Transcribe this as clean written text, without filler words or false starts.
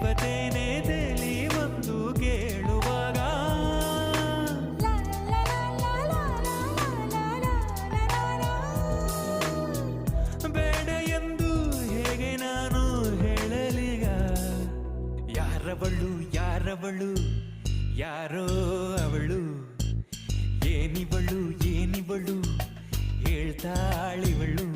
ಇವತ್ತೇನೇ ತೇಲಿ ಬಂದು ಕೇಳುವಾಗ ಬೇಡ ಎಂದು ಹೇಗೆ ನಾನು ಹೇಳಲಿಗ ಯಾರವಳು ಯಾರವಳು ಯಾರೋ ಅವಳು ಏನಿವಳು ಏನಿವಳು ಹೇಳ್ತಾಳಿವಳು